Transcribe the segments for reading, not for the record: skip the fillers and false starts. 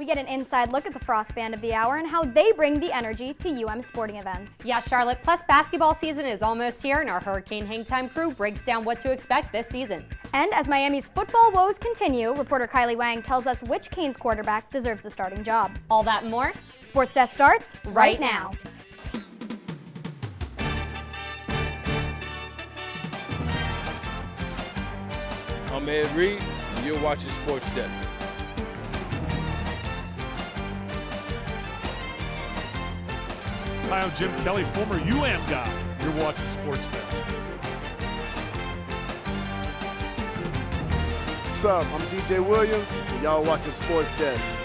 get an inside look at the Frost Band of the Hour and how they bring the energy to UM sporting events. Yeah, Charlotte, plus basketball season is almost here, and our Hurricane Hangtime crew breaks down what to expect this season. And as Miami's football woes continue, reporter Kylie Wang tells us which Canes quarterback deserves the starting job. All that and more. Sports Desk starts right now. I'm Ed Reed, and you're watching Sports Desk. Hi, I'm Jim Kelly, former UM guy. You're watching Sports Desk. What's up? I'm DJ Williams, and y'all watching Sports Desk.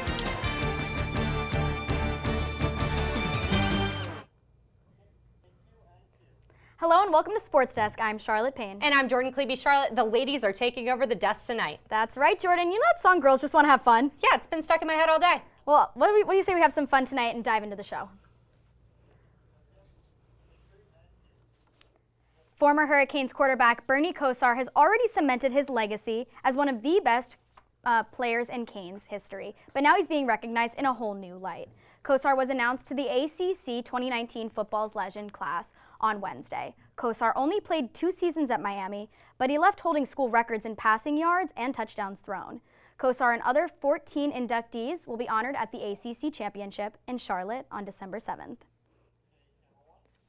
Hello and welcome to Sports Desk. I'm Charlotte Payne. And I'm Jordan Klebe. Charlotte, the ladies are taking over the desk tonight. That's right, Jordan. You know that song, Girls Just Want to Have Fun? Yeah, it's been stuck in my head all day. Well, what do you say we have some fun tonight and dive into the show? Former Hurricanes quarterback Bernie Kosar has already cemented his legacy as one of the best players in Canes history, but now he's being recognized in a whole new light. Kosar was announced to the ACC 2019 Football's Legend class on Wednesday. Kosar only played 2 seasons at Miami, but he left holding school records in passing yards and touchdowns thrown. Kosar and other 14 inductees will be honored at the ACC Championship in Charlotte on December 7th.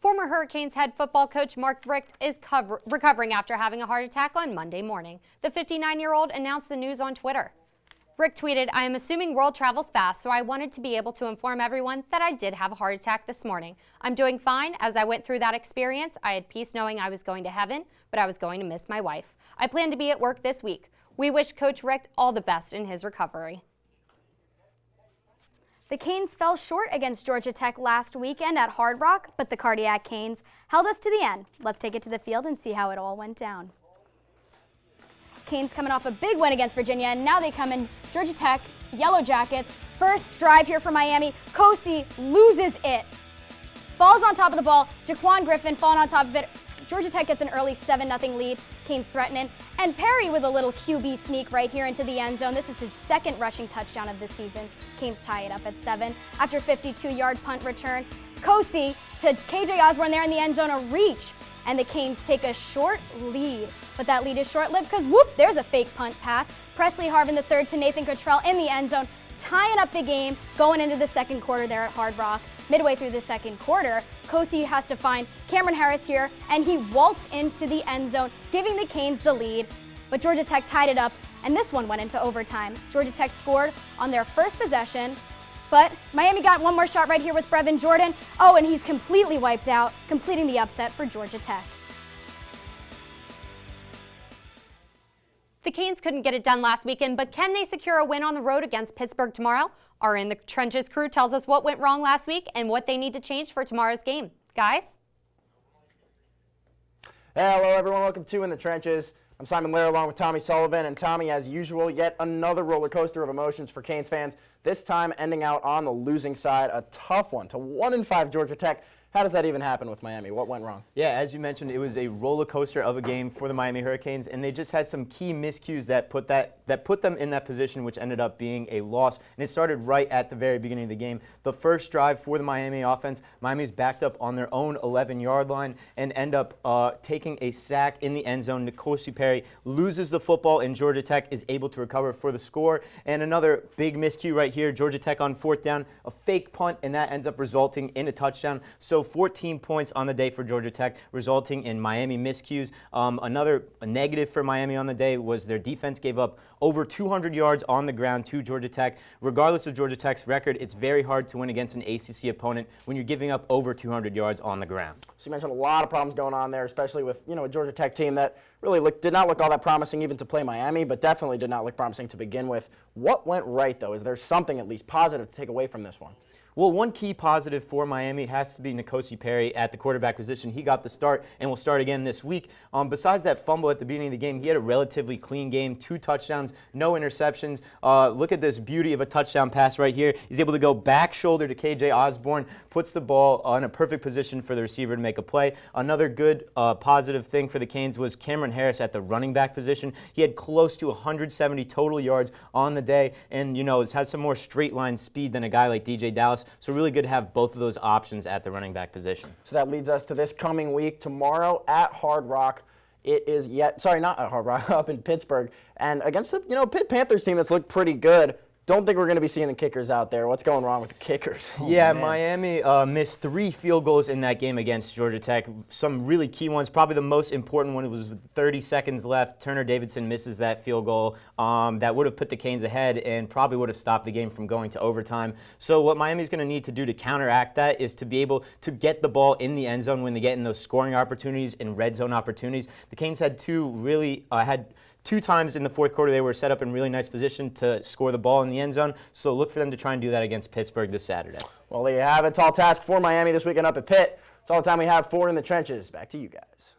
Former Hurricanes head football coach Mark Richt is recovering after having a heart attack on Monday morning. The 59-year-old announced the news on Twitter. Richt tweeted, "I am assuming world travels fast, so I wanted to be able to inform everyone that I did have a heart attack this morning. I'm doing fine. As I went through that experience, I had peace knowing I was going to heaven, but I was going to miss my wife. I plan to be at work this week. We wish Coach Richt all the best in his recovery." The Canes fell short against Georgia Tech last weekend at Hard Rock, but the Cardiac Canes held us to the end. Let's take it to the field and see how it all went down. Canes coming off a big win against Virginia, and now they come in Georgia Tech, Yellow Jackets. First drive here for Miami. Kosar loses it. Falls on top of the ball. Jaquan Griffin falling on top of it. Georgia Tech gets an early 7-0 lead. Canes threatening. And Perry with a little QB sneak right here into the end zone. This is his second rushing touchdown of the season. Canes tie it up at 7. After 52-yard punt return, Kosar to KJ Osborne there in the end zone, a reach. And the Canes take a short lead. But that lead is short-lived because, whoop, there's a fake punt pass. Presley Harvin III to Nathan Cottrell in the end zone, tying up the game going into the second quarter there at Hard Rock. Midway through the second quarter, Kosar has to find Cameron Harris here, and he waltzed into the end zone, giving the Canes the lead. But Georgia Tech tied it up, and this one went into overtime. Georgia Tech scored on their first possession, but Miami got one more shot right here with Brevin Jordan. Oh, and he's completely wiped out, completing the upset for Georgia Tech. The Canes couldn't get it done last weekend, but can they secure a win on the road against Pittsburgh tomorrow? Our In the Trenches crew tells us what went wrong last week and what they need to change for tomorrow's game. Guys? Hello everyone, welcome to In the Trenches. I'm Simon Lair along with Tommy Sullivan, and Tommy, as usual, yet another roller coaster of emotions for Canes fans, this time ending out on the losing side, a tough one to 1-5 Georgia Tech. How does that even happen with Miami? What went wrong? Yeah, as you mentioned, it was a roller coaster of a game for the Miami Hurricanes, and they just had some key miscues that put them in that position, which ended up being a loss. And it started right at the very beginning of the game. The first drive for the Miami offense, Miami's backed up on their own 11-yard line and end up taking a sack in the end zone. Kosar Perry loses the football, and Georgia Tech is able to recover for the score. And another big miscue right here, Georgia Tech on 4th down, a fake punt, and that ends up resulting in a touchdown. So 14 points on the day for Georgia Tech, resulting in Miami miscues. Another negative for Miami on the day was their defense gave up over 200 yards on the ground to Georgia Tech. Regardless of Georgia Tech's record, it's very hard to win against an ACC opponent when you're giving up over 200 yards on the ground. So you mentioned a lot of problems going on there, especially with a Georgia Tech team that really did not look all that promising even to play Miami, but definitely did not look promising to begin with. What went right, though? Is there something at least positive to take away from this one? Well, one key positive for Miami has to be Kosar Perry at the quarterback position. He got the start and will start again this week. Besides that fumble at the beginning of the game, he had a relatively clean game, 2 touchdowns, no interceptions. Look at this beauty of a touchdown pass right here. He's able to go back shoulder to KJ Osborne, puts the ball on a perfect position for the receiver to make a play. Another good positive thing for the Canes was Cameron Harris at the running back position. He had close to 170 total yards on the day, and has some more straight line speed than a guy like DJ Dallas. So really good to have both of those options at the running back position. So that leads us to this coming week. Tomorrow at Hard Rock. It is not at Hard Rock, up in Pittsburgh, and against the Pitt Panthers team that's looked pretty good. Don't think we're going to be seeing the kickers out there. What's going wrong with the kickers? Yeah, Miami missed 3 field goals in that game against Georgia Tech. Some really key ones. Probably the most important one was with 30 seconds left. Turner Davidson misses that field goal that would have put the Canes ahead and probably would have stopped the game from going to overtime. So what Miami's going to need to do to counteract that is to be able to get the ball in the end zone when they get in those scoring opportunities and red zone opportunities. The Canes had two times in the fourth quarter they were set up in really nice position to score the ball in the end zone, so look for them to try and do that against Pittsburgh this Saturday. Well, there you have it. Tall task for Miami this weekend up at Pitt. That's all the time we have for In the Trenches. Back to you guys.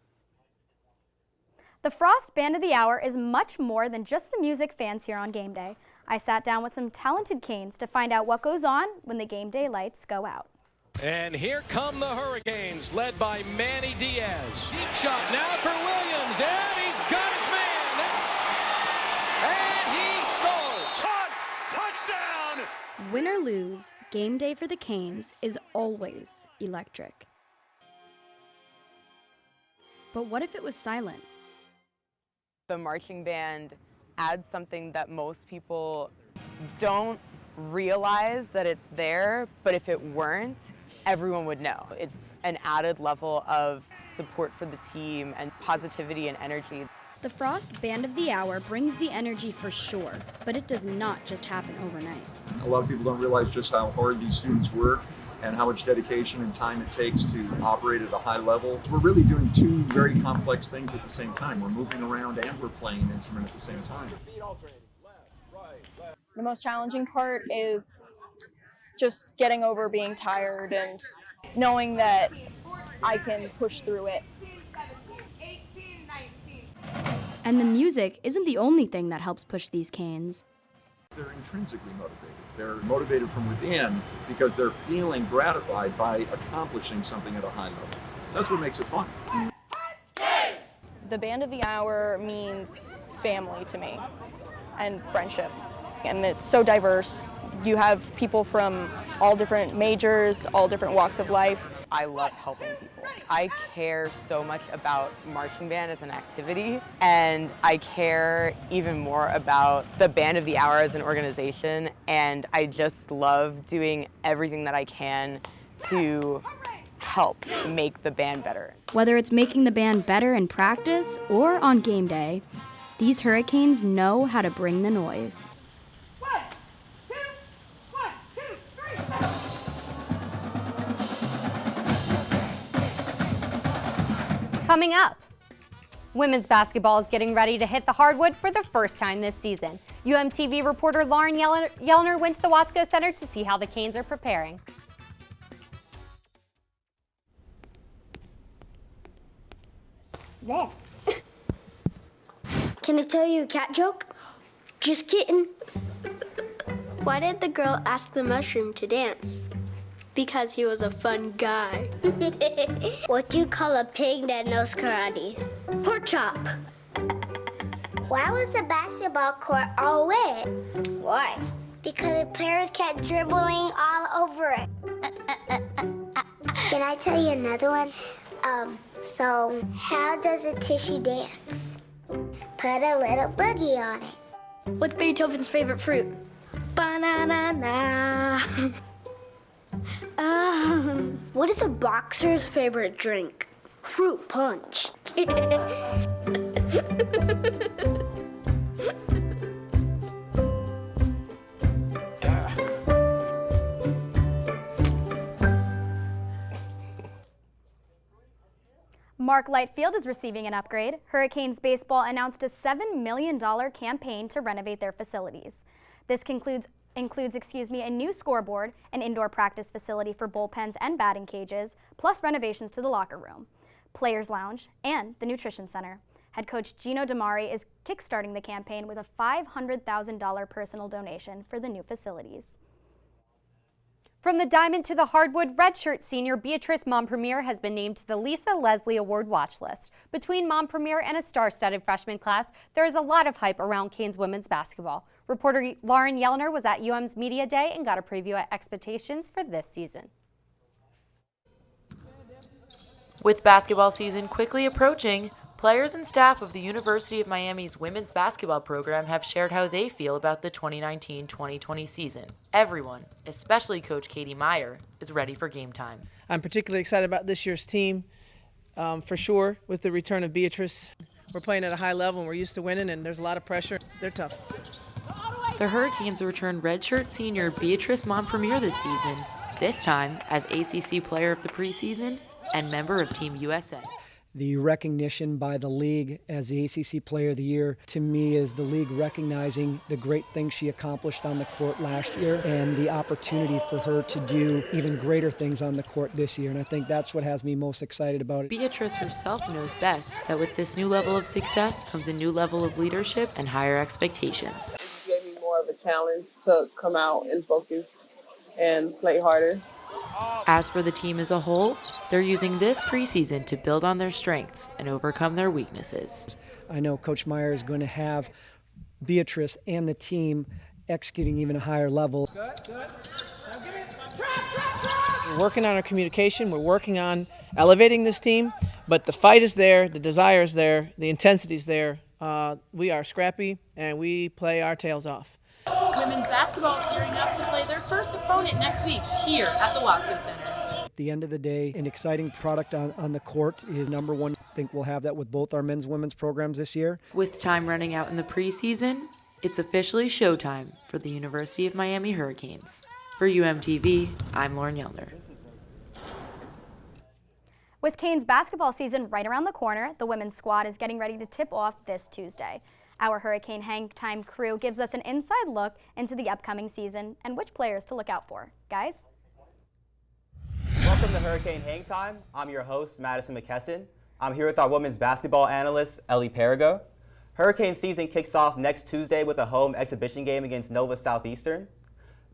The Frost Band of the Hour is much more than just the music fans hear on game day. I sat down with some talented Canes to find out what goes on when the game day lights go out. And here come the Hurricanes, led by Manny Diaz. Deep shot now for Williams, and he's got his man. And he scores. Touchdown! Win or lose, game day for the Canes is always electric. But what if it was silent? The marching band adds something that most people don't realize that it's there, but if it weren't, everyone would know. It's an added level of support for the team and positivity and energy. The Frost Band of the Hour brings the energy for sure, but it does not just happen overnight. A lot of people don't realize just how hard these students work and how much dedication and time it takes to operate at a high level. We're really doing 2 very complex things at the same time. We're moving around and we're playing an instrument at the same time. The most challenging part is just getting over being tired and knowing that I can push through it. And the music isn't the only thing that helps push these Canes. They're intrinsically motivated. They're motivated from within because they're feeling gratified by accomplishing something at a high level. That's what makes it fun. The Band of the Hour means family to me and friendship. And it's so diverse. You have people from all different majors, all different walks of life. I love helping people. I care so much about marching band as an activity, and I care even more about the Band of the Hour as an organization, and I just love doing everything that I can to help make the band better. Whether it's making the band better in practice or on game day, these Hurricanes know how to bring the noise. 1, 2, 1, 2, 3. Coming up, women's basketball is getting ready to hit the hardwood for the first time this season. UMTV reporter Lauren Yellner went to the Watsco Center to see how the Canes are preparing. There. Can I tell you a cat joke? Just kidding. Why did the girl ask the mushroom to dance? Because he was a fun guy. What do you call a pig that knows karate? Pork chop. Why was the basketball court all wet? Why? Because the players kept dribbling all over it. Can I tell you another one? So how does a tissue dance? Put a little boogie on it. What's Beethoven's favorite fruit? Banana. What is a boxer's favorite drink? Fruit punch. Mark Lightfield is receiving an upgrade. Hurricanes baseball announced a $7 million campaign to renovate their facilities. This includes a new scoreboard, an indoor practice facility for bullpens and batting cages, plus renovations to the locker room, players' lounge, and the nutrition center. Head coach Gino Damari is kickstarting the campaign with a $500,000 personal donation for the new facilities. From the diamond to the hardwood, redshirt senior Beatrice Montpremier has been named to the Lisa Leslie Award watch list. Between Montpremier and a star-studded freshman class, there is a lot of hype around Canes women's basketball. Reporter Lauren Yellner was at UM's Media Day and got a preview at expectations for this season. With basketball season quickly approaching, players and staff of the University of Miami's women's basketball program have shared how they feel about the 2019-2020 season. Everyone, especially Coach Katie Meyer, is ready for game time. I'm particularly excited about this year's team, for sure, with the return of Beatrice. We're playing at a high level and we're used to winning, and there's a lot of pressure. They're tough. The Hurricanes returned redshirt senior Beatrice Montpremier this season, this time as ACC Player of the Preseason and member of Team USA. The recognition by the league as the ACC Player of the Year, to me, is the league recognizing the great things she accomplished on the court last year and the opportunity for her to do even greater things on the court this year. And I think that's what has me most excited about it. Beatrice herself knows best that with this new level of success comes a new level of leadership and higher expectations. It gave me more of a challenge to come out and focus and play harder. As for the team as a whole, they're using this preseason to build on their strengths and overcome their weaknesses. I know Coach Meyer is going to have Beatrice and the team executing even a higher level. We're working on our communication. We're working on elevating this team, but the fight is there, the desire is there, the intensity is there. We are scrappy, and we play our tails off. Women's basketball is gearing up to play their first opponent next week here at the Watsco Center. At the end of the day, an exciting product on the court is number one. I think we'll have that with both our men's and women's programs this year. With time running out in the preseason, it's officially showtime for the University of Miami Hurricanes. For UMTV, I'm Lauren Yellner. With Canes basketball season right around the corner, the women's squad is getting ready to tip off this Tuesday. Our Hurricane Hang Time crew gives us an inside look into the upcoming season and which players to look out for. Guys? Welcome to Hurricane Hang Time. I'm your host, Madison McKesson. I'm here with our women's basketball analyst, Ellie Perigo. Hurricane season kicks off next Tuesday with a home exhibition game against Nova Southeastern.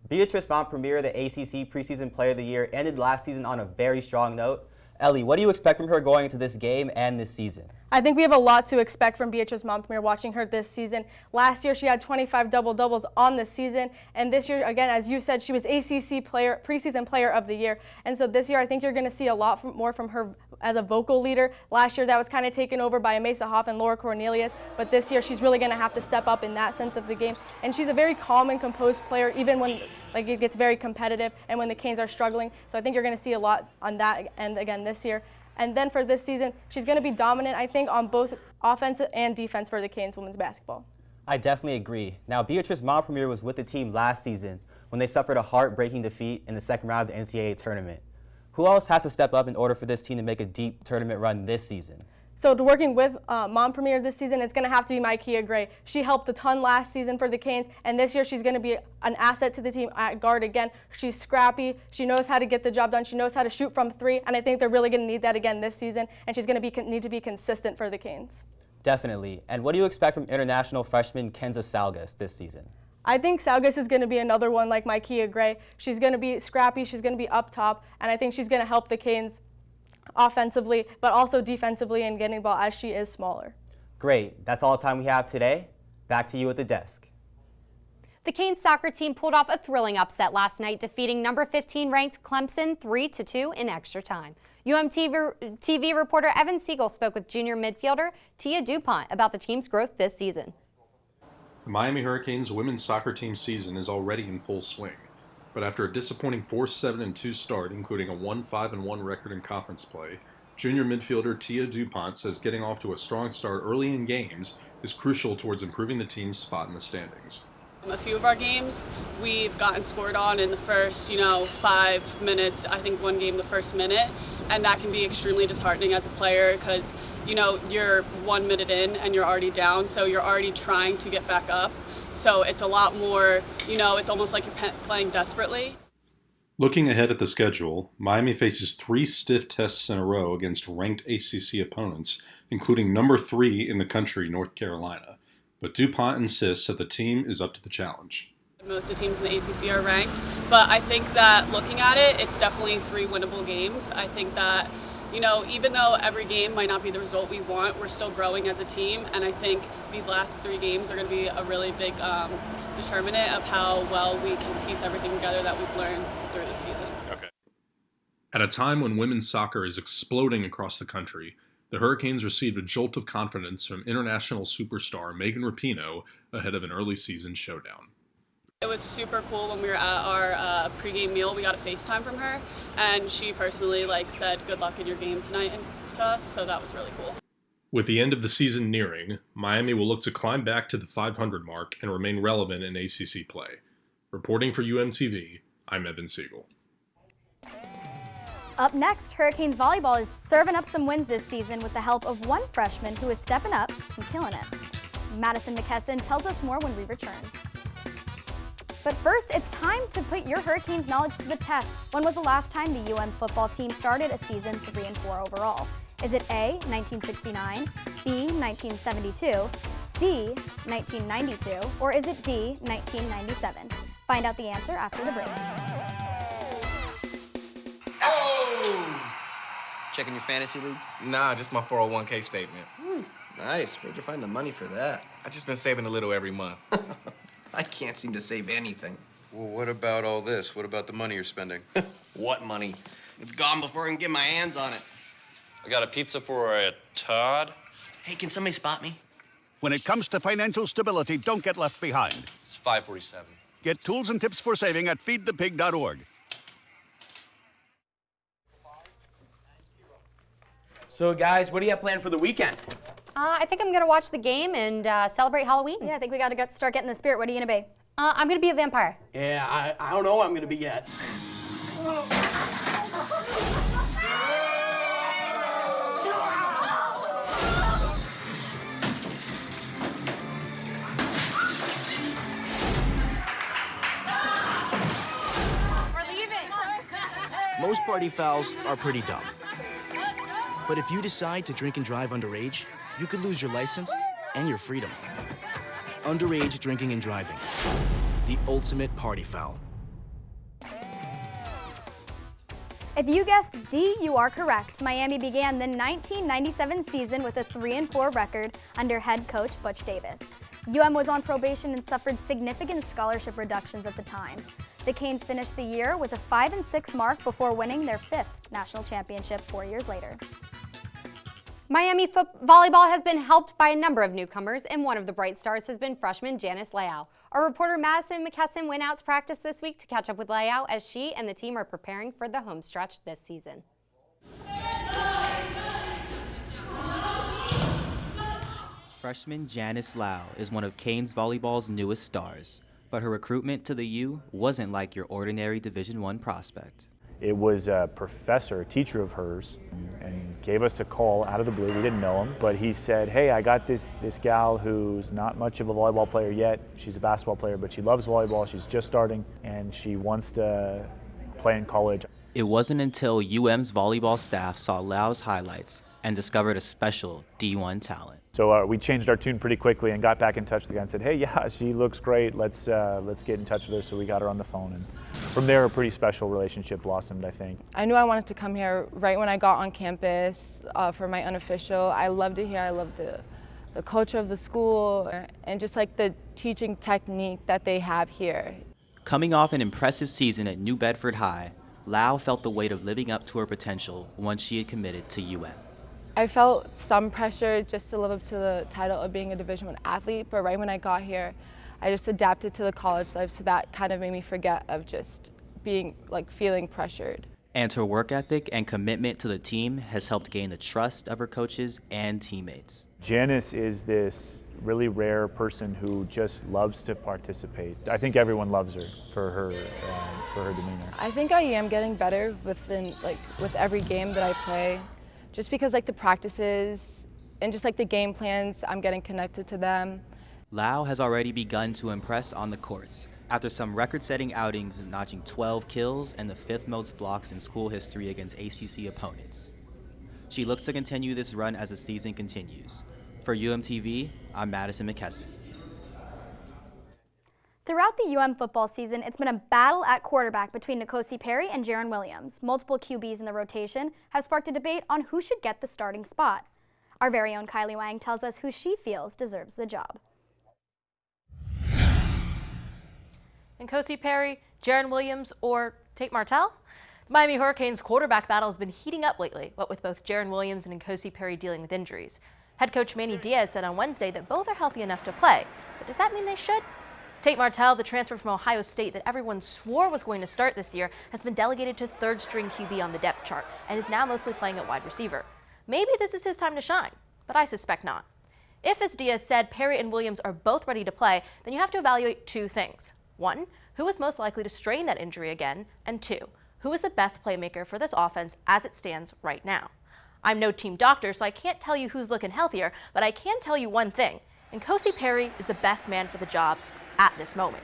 Beatrice Montpremier, the ACC Preseason Player of the Year, ended last season on a very strong note. Ellie, what do you expect from her going into this game and this season? I think we have a lot to expect from Beatrice Montpremier watching her this season. Last year she had 25 double-doubles on the season, and this year, again, as you said, she was ACC Preseason Player of the Year. And so this year I think you're going to see a lot more from her as a vocal leader. Last year that was kind of taken over by Amasa Hoff and Laura Cornelius, but this year she's really going to have to step up in that sense of the game. And she's a very calm and composed player, even when it gets very competitive and when the Canes are struggling. So I think you're going to see a lot on that end again this year. And then for this season, she's going to be dominant, I think, on both offense and defense for the Canes women's basketball. I definitely agree. Now, Beatrice Montpremier was with the team last season when they suffered a heartbreaking defeat in the second round of the NCAA tournament. Who else has to step up in order for this team to make a deep tournament run this season? So working with Montpremier this season, it's going to have to be Micaiah Gray. She helped a ton last season for the Canes, and this year she's going to be an asset to the team at guard again. She's scrappy. She knows how to get the job done. She knows how to shoot from three, and I think they're really going to need that again this season, and she's going to need to be consistent for the Canes. Definitely. And what do you expect from international freshman Kenza Salgas this season? I think Salgas is going to be another one like Micaiah Gray. She's going to be scrappy. She's going to be up top, and I think she's going to help the Canes offensively, but also defensively and getting the ball as she is smaller. Great. That's all the time we have today. Back to you at the desk. The Canes soccer team pulled off a thrilling upset last night, defeating number 15 ranked Clemson 3-2 in extra time. UMTV reporter Evan Siegel spoke with junior midfielder Tia DuPont about the team's growth this season. The Miami Hurricanes women's soccer team season is already in full swing. But after a disappointing 4-7-2 start, including a 1-5-1 record in conference play, junior midfielder Tia DuPont says getting off to a strong start early in games is crucial towards improving the team's spot in the standings. A few of our games, we've gotten scored on in the first, 5 minutes. I think one game the first minute, and that can be extremely disheartening as a player because, you're 1 minute in and you're already down, so you're already trying to get back up. So it's a lot more, it's almost like you're playing desperately. Looking ahead at the schedule, Miami faces 3 stiff tests in a row against ranked ACC opponents, including number 3 in the country, North Carolina. But DuPont insists that the team is up to the challenge. Most of the teams in the ACC are ranked, but I think that looking at it, it's definitely 3 winnable games. I think that, you know, even though every game might not be the result we want, we're still growing as a team, and I think these last 3 games are going to be a really big determinant of how well we can piece everything together that we've learned through the season. Okay. At a time when women's soccer is exploding across the country, the Hurricanes received a jolt of confidence from international superstar Megan Rapinoe ahead of an early season showdown. It was super cool when we were at our pregame meal. We got a FaceTime from her, and she personally said good luck in your game tonight to us, so that was really cool. With the end of the season nearing, Miami will look to climb back to the 500 mark and remain relevant in ACC play. Reporting for UMTV, I'm Evan Siegel. Up next, Hurricanes volleyball is serving up some wins this season with the help of one freshman who is stepping up and killing it. Madison McKesson tells us more when we return. But first, it's time to put your Hurricanes knowledge to the test. When was the last time the UM football team started a season 3-4 overall? Is it A, 1969, B, 1972, C, 1992, or is it D, 1997? Find out the answer after the break. Oh! Checking your fantasy league? Nah, just my 401k statement. Nice. Where'd you find the money for that? I just been saving a little every month. I can't seem to save anything. Well, what about all this? What about the money you're spending? What money? It's gone before I can get my hands on it. I got a pizza for a Todd. Hey, can somebody spot me? When it comes to financial stability, don't get left behind. It's 547. Get tools and tips for saving at feedthepig.org. So, guys, what do you have planned for the weekend? I think I'm going to watch the game and celebrate Halloween. Yeah, I think we got to start getting the spirit. What are you going to be? I'm going to be a vampire. Yeah, I don't know what I'm going to be yet. We're leaving. Most party fouls are pretty dumb. But if you decide to drink and drive underage, you could lose your license and your freedom. Underage drinking and driving. The ultimate party foul. If you guessed D, you are correct. Miami began the 1997 season with a 3-4 record under head coach Butch Davis. UM was on probation and suffered significant scholarship reductions at the time. The Canes finished the year with a 5-6 mark before winning their 5th national championship 4 years later. Miami volleyball has been helped by a number of newcomers, and one of the bright stars has been freshman Janice Leao. Our reporter Madison McKesson went out to practice this week to catch up with Leao as she and the team are preparing for the home stretch this season. Freshman Janice Leao is one of Canes volleyball's newest stars, but her recruitment to the U wasn't like your ordinary Division I prospect. It was a professor, a teacher of hers, and gave us a call out of the blue. We didn't know him, but he said, hey, I got this gal who's not much of a volleyball player yet. She's a basketball player, but she loves volleyball. She's just starting, and she wants to play in college. It wasn't until UM's volleyball staff saw Leao's highlights and discovered a special D1 talent. So we changed our tune pretty quickly and got back in touch with the guy and said, hey, yeah, she looks great. Let's get in touch with her. So we got her on the phone. And from there, a pretty special relationship blossomed, I think. I knew I wanted to come here right when I got on campus for my unofficial. I loved it here. I loved the culture of the school and just like the teaching technique that they have here. Coming off an impressive season at New Bedford High, Leao felt the weight of living up to her potential once she had committed to UM. I felt some pressure just to live up to the title of being a Division I athlete, but right when I got here, I just adapted to the college life, so that kind of made me forget of just being, feeling pressured. And her work ethic and commitment to the team has helped gain the trust of her coaches and teammates. Janice is this really rare person who just loves to participate. I think everyone loves her for her demeanor. I think I am getting better with every game that I play. Just because the practices and just the game plans, I'm getting connected to them. Leao has already begun to impress on the courts after some record-setting outings notching 12 kills and the 5th most blocks in school history against ACC opponents. She looks to continue this run as the season continues. For UMTV, I'm Madison McKesson. Throughout the UM football season, it's been a battle at quarterback between Nkosi Perry and Jaron Williams. Multiple QBs in the rotation have sparked a debate on who should get the starting spot. Our very own Kylie Wang tells us who she feels deserves the job. Nkosi Perry, Jaron Williams, or Tate Martell? The Miami Hurricanes quarterback battle has been heating up lately, what with both Jaron Williams and Nkosi Perry dealing with injuries. Head coach Manny Diaz said on Wednesday that both are healthy enough to play, but does that mean they should? Tate Martell, the transfer from Ohio State that everyone swore was going to start this year, has been delegated to third-string QB on the depth chart and is now mostly playing at wide receiver. Maybe this is his time to shine, but I suspect not. If, as Diaz said, Perry and Williams are both ready to play, then you have to evaluate two things. One, who is most likely to strain that injury again? And two, who is the best playmaker for this offense as it stands right now? I'm no team doctor, so I can't tell you who's looking healthier, but I can tell you one thing. Nkosi Perry is the best man for the job at this moment.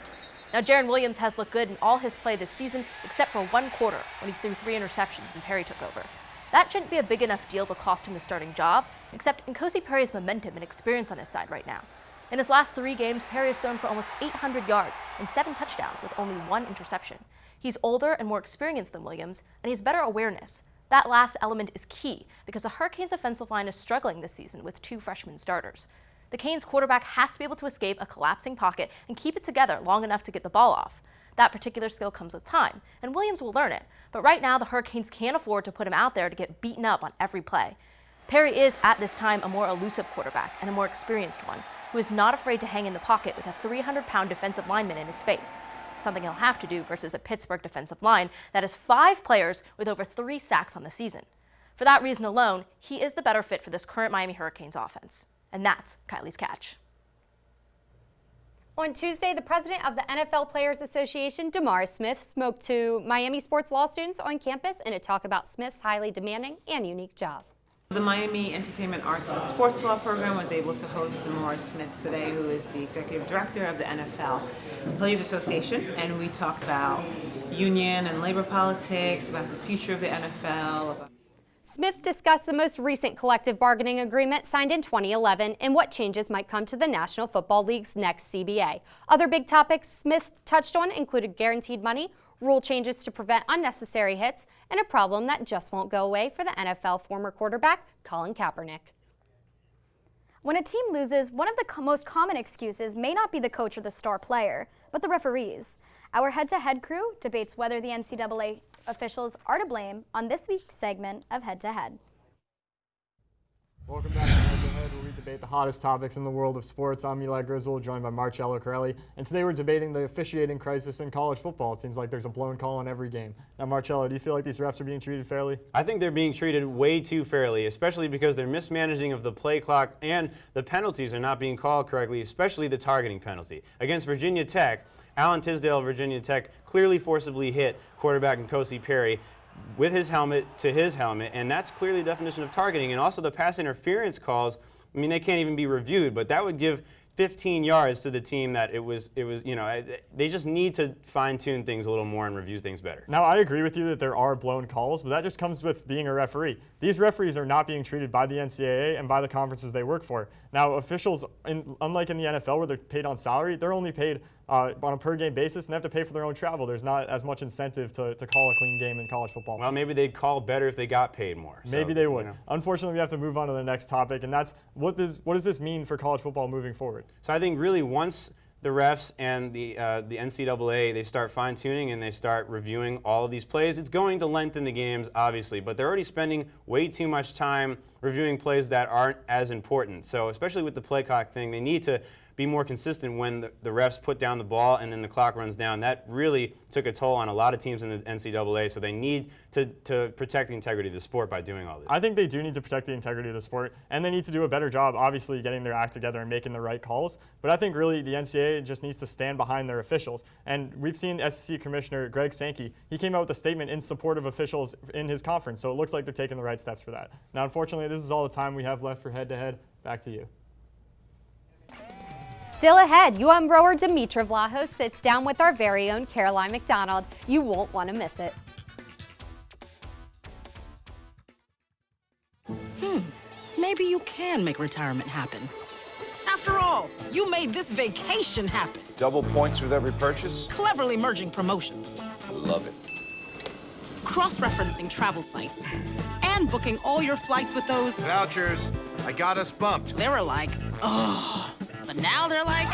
Now, Jaron Williams has looked good in all his play this season, except for one quarter when he threw 3 interceptions and Perry took over. That shouldn't be a big enough deal to cost him the starting job, except Nkosi Perry's momentum and experience on his side right now. In his last 3 games, Perry has thrown for almost 800 yards and 7 touchdowns with only 1 interception. He's older and more experienced than Williams, and he has better awareness. That last element is key because the Hurricanes' offensive line is struggling this season with 2 freshman starters. The Canes quarterback has to be able to escape a collapsing pocket and keep it together long enough to get the ball off. That particular skill comes with time, and Williams will learn it. But right now, the Hurricanes can't afford to put him out there to get beaten up on every play. Perry is, at this time, a more elusive quarterback and a more experienced one, who is not afraid to hang in the pocket with a 300-pound defensive lineman in his face, something he'll have to do versus a Pittsburgh defensive line that has 5 players with over 3 sacks on the season. For that reason alone, he is the better fit for this current Miami Hurricanes offense. And that's Kylie's catch. On Tuesday, the president of the NFL Players Association, DeMaurice Smith, spoke to Miami sports law students on campus in a talk about Smith's highly demanding and unique job. The Miami Entertainment Arts and Sports Law Program was able to host DeMaurice Smith today, who is the executive director of the NFL Players Association, and we talked about union and labor politics, about the future of the NFL. Smith discussed the most recent collective bargaining agreement signed in 2011 and what changes might come to the National Football League's next CBA. Other big topics Smith touched on included guaranteed money, rule changes to prevent unnecessary hits, and a problem that just won't go away for the NFL former quarterback, Colin Kaepernick. When a team loses, one of the most common excuses may not be the coach or the star player, but the referees. Our head-to-head crew debates whether the NCAA officials are to blame on this week's segment of Head to Head. Welcome back to Head to Head, where we debate the hottest topics in the world of sports. I'm Eli Griswold, joined by Marcello Corelli, and today we're debating the officiating crisis in college football. It seems like there's a blown call on every game. Now, Marcello, do you feel like these refs are being treated fairly? I think they're being treated way too fairly, especially because they're mismanaging of the play clock and the penalties are not being called correctly, especially the targeting penalty. Against Virginia Tech, Alan Tisdale of Virginia Tech clearly forcibly hit quarterback Nkosi Perry with his helmet to his helmet, and that's clearly the definition of targeting. And also the pass interference calls, I mean, they can't even be reviewed, but that would give 15 yards to the team that it was, you know, they just need to fine-tune things a little more and review things better. Now, I agree with you that there are blown calls, but that just comes with being a referee. These referees are not being treated by the NCAA and by the conferences they work for. Now, officials, unlike in the NFL where they're paid on salary, they're only paid on a per-game basis, and they have to pay for their own travel. There's not as much incentive to call a clean game in college football. Well, maybe they'd call better if they got paid more. Maybe they would. You know. Unfortunately, we have to move on to the next topic, and that's what does this mean for college football moving forward? So I think really once the refs and the NCAA, they start fine-tuning and they start reviewing all of these plays, it's going to lengthen the games, obviously, but they're already spending way too much time reviewing plays that aren't as important. So especially with the play clock thing, they need to be more consistent when the refs put down the ball and then the clock runs down. That really took a toll on a lot of teams in the NCAA, so they need to protect the integrity of the sport by doing all this. I think they do need to protect the integrity of the sport, and they need to do a better job, obviously, getting their act together and making the right calls. But I think really the NCAA just needs to stand behind their officials. And we've seen SEC Commissioner Greg Sankey. He came out with a statement in support of officials in his conference, so it looks like they're taking the right steps for that. Now, unfortunately, this is all the time we have left for Head to Head. Back to you. Still ahead, UM rower Dimitra Vlahos sits down with our very own Caroline McDonald. You won't want to miss it. Maybe you can make retirement happen. After all, you made this vacation happen. Double points with every purchase? Cleverly merging promotions. Love it. Cross-referencing travel sites. And booking all your flights with those... Vouchers. I got us bumped. They were like, oh. But now they're like...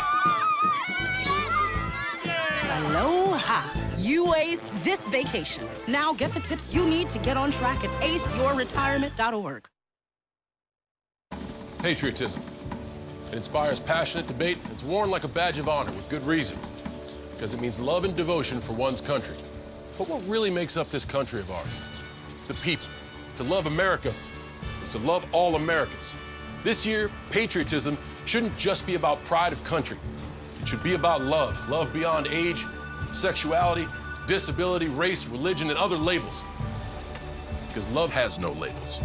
Aloha. You aced this vacation. Now get the tips you need to get on track at aceyourretirement.org. Patriotism. It inspires passionate debate. It's worn like a badge of honor with good reason, because it means love and devotion for one's country. But what really makes up this country of ours? It's the people. To love America is to love all Americans. This year, patriotism shouldn't just be about pride of country. It should be about love. Love beyond age, sexuality, disability, race, religion, and other labels. Because love has no labels.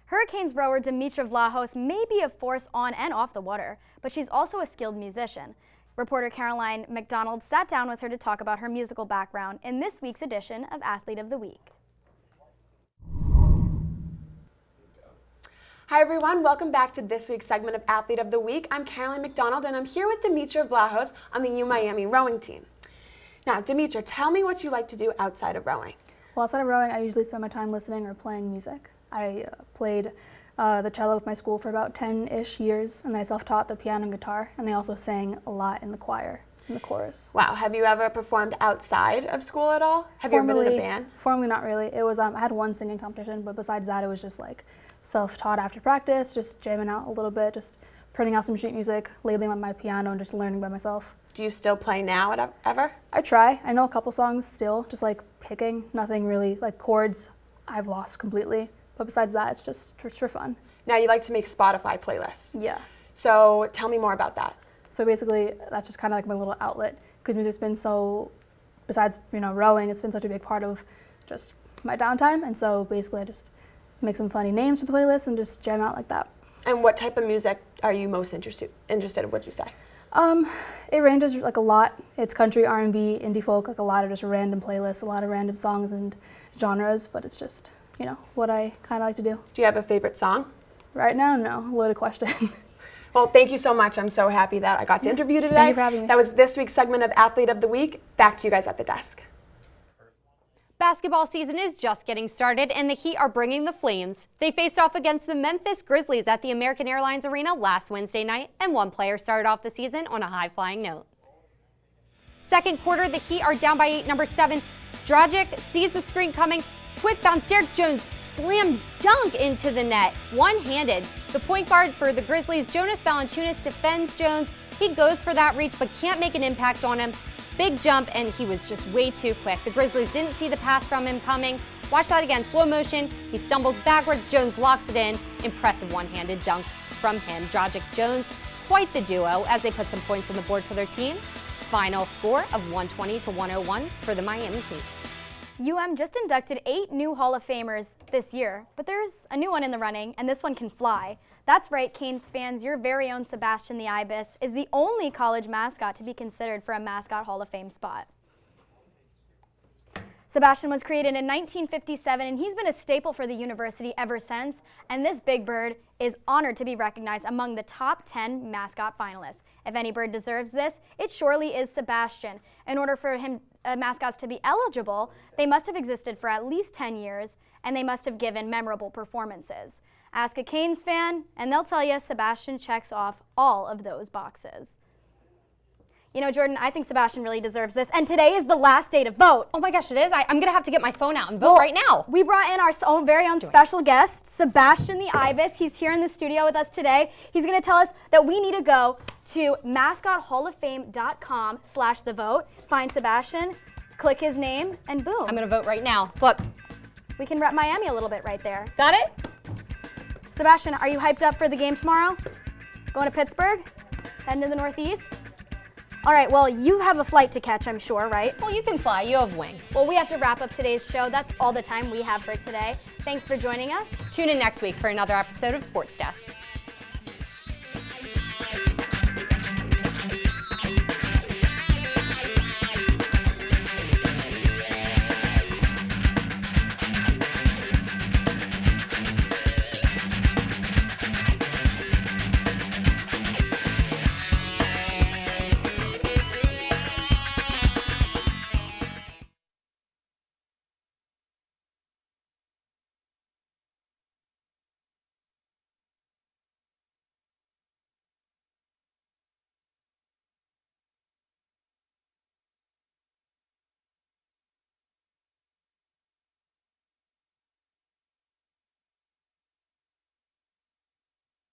Hurricanes rower Dimitra Vlahos may be a force on and off the water, but she's also a skilled musician. Reporter Caroline McDonald sat down with her to talk about her musical background in this week's edition of Athlete of the Week. Hi everyone, welcome back to this week's segment of Athlete of the Week. I'm Caroline McDonald and I'm here with Dimitra Vlahos on the Miami rowing team. Now, Dimitra, tell me what you like to do outside of rowing. Well, outside of rowing, I usually spend my time listening or playing music. I played the cello with my school for about 10-ish years, and then I self-taught the piano and guitar, and I also sang a lot in the choir, in the chorus. Wow, have you ever performed outside of school at all? Have you ever been in a band? Formally, not really. It was I had one singing competition, but besides that, it was just like self-taught after practice, just jamming out a little bit, just printing out some sheet music, labeling on my piano, and just learning by myself. Do you still play now ever? I try. I know a couple songs still, just like picking, nothing really, like chords I've lost completely. But besides that, it's just for fun. Now you like to make Spotify playlists. Yeah. So tell me more about that. So basically, that's just kind of like my little outlet, because music's been so, besides rowing, it's been such a big part of just my downtime. And so basically, I just make some funny names for the playlists and just jam out like that. And what type of music are you most interested in? Would you say? It ranges like a lot. It's country, R&B, indie folk, like a lot of just random playlists, a lot of random songs and genres. But it's just what I kind of like to do. Do you have a favorite song? Right now, no. Loaded question. Well, thank you so much. I'm so happy that I got to interview you today. Thank you for having me. That was this week's segment of Athlete of the Week. Back to you guys at the desk. Basketball season is just getting started, and the Heat are bringing the flames. They faced off against the Memphis Grizzlies at the American Airlines Arena last Wednesday night, and one player started off the season on a high-flying note. Second quarter, the Heat are down by 8, number 7. Dragic sees the screen coming. Quick bounce, Derek Jones slam dunk into the net, one-handed. The point guard for the Grizzlies, Jonas Valanciunas, defends Jones. He goes for that reach, but can't make an impact on him. Big jump, and he was just way too quick. The Grizzlies didn't see the pass from him coming. Watch that again, slow motion. He stumbles backwards, Jones locks it in. Impressive one-handed dunk from him. Dragic Jones, quite the duo as they put some points on the board for their team. Final score of 120-101 for the Miami Heat. Just inducted 8 new Hall of Famers this year, but there's a new one in the running, and this one can fly. That's right, Canes fans, your very own Sebastian the Ibis is the only college mascot to be considered for a Mascot Hall of Fame spot. Sebastian was created in 1957, and he's been a staple for the university ever since, and this big bird is honored to be recognized among the top 10 mascot finalists. If any bird deserves this, it surely is Sebastian. In order for mascots to be eligible, they must have existed for at least 10 years, and they must have given memorable performances. Ask a Canes fan, and they'll tell you Sebastian checks off all of those boxes. Jordan, I think Sebastian really deserves this, and today is the last day to vote. Oh my gosh, it is? I'm gonna have to get my phone out and vote right now. We brought in our very own special guest, Sebastian the Ibis. He's here in the studio with us today. He's gonna tell us that we need to go to mascothalloffame.com/thevote, find Sebastian, click his name, and boom. I'm gonna vote right now. Look. We can rep Miami a little bit right there. Got it? Sebastian, are you hyped up for the game tomorrow? Going to Pittsburgh? Heading to the Northeast? All right, well, you have a flight to catch, I'm sure, right? Well, you can fly. You have wings. Well, we have to wrap up today's show. That's all the time we have for today. Thanks for joining us. Tune in next week for another episode of Sports Desk.